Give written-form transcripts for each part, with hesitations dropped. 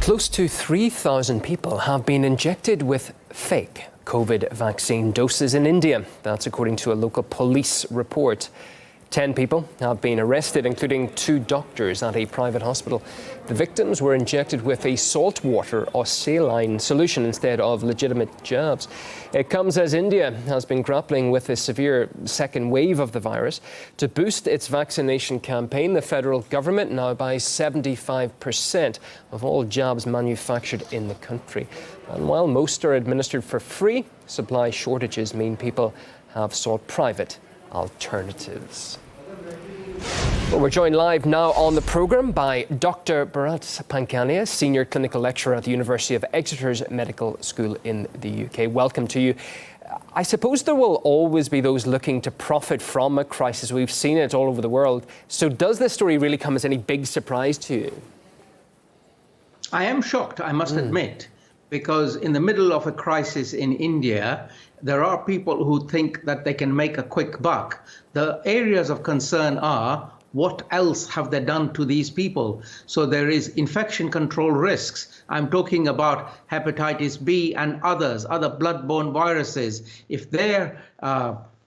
Close to 3,000 people have been injected with fake COVID vaccine doses in India. That's according to a local police report. 10 people have been arrested, including 2 doctors at a private hospital. The victims were injected with a saltwater or saline solution instead of legitimate jabs. It comes as India has been grappling with a severe second wave of the virus. To boost its vaccination campaign, the federal government now buys 75% of all jabs manufactured in the country. And while most are administered for free, supply shortages mean people have sought private alternatives. Well, we're joined live now on the programme by Dr. Bharat Pankhania, Senior Clinical Lecturer at the University of Exeter's Medical School in the UK. Welcome to you. I suppose there will always be those looking to profit from a crisis. We've seen it all over the world. So does this story really come as any big surprise to you? I am shocked, I must admit, because in the middle of a crisis in India, there are people who think that they can make a quick buck. The areas of concern are, what else have they done to these people? So there is infection control risks. I'm talking about hepatitis B and others, other bloodborne viruses. If their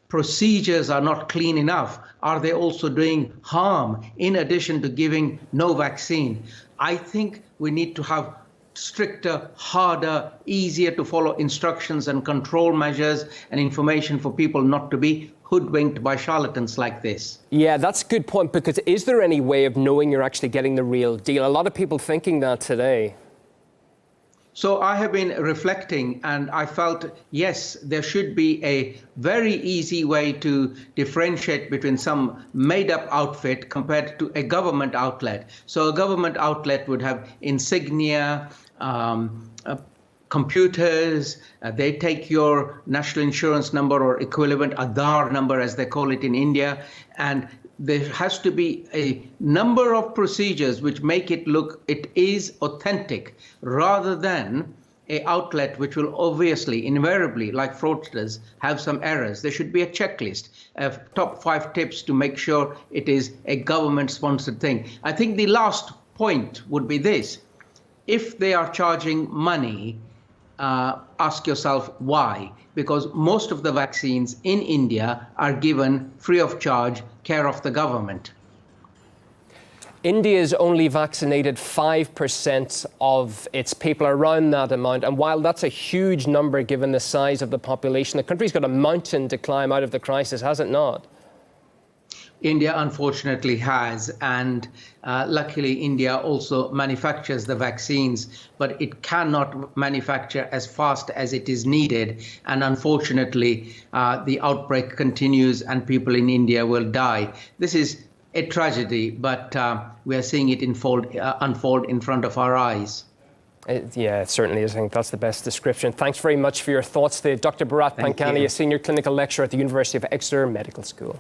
procedures are not clean enough, are they also doing harm in addition to giving no vaccine? I think we need to have stricter, harder, easier to follow instructions and control measures and information for people not to be hoodwinked by charlatans like this. Yeah, that's a good point, because is there any way of knowing you're actually getting the real deal? A lot of people thinking that today. So I have been reflecting, and I felt, yes, there should be a very easy way to differentiate between some made-up outfit compared to a government outlet. So a government outlet would have insignia, computers, they take your national insurance number or equivalent Aadhaar number, as they call it in India, and there has to be a number of procedures which make it look it is authentic, rather than a outlet which will obviously, invariably, like fraudsters, have some errors. There should be a checklist of top 5 tips to make sure it is a government-sponsored thing. I think the last point would be this. If they are charging money, ask yourself why. Because most of the vaccines in India are given free of charge, care of the government. India's only vaccinated 5% of its people, around that amount. And while that's a huge number given the size of the population, the country's got a mountain to climb out of the crisis, has it not? India unfortunately has, and luckily India also manufactures the vaccines, but it cannot manufacture as fast as it is needed. And unfortunately, the outbreak continues and people in India will die. This is a tragedy, but we are seeing it unfold in front of our eyes. Yeah, it certainly is. I think that's the best description. Thanks very much for your thoughts today. Dr. Bharat Pankhania, Senior Clinical Lecturer at the University of Exeter Medical School.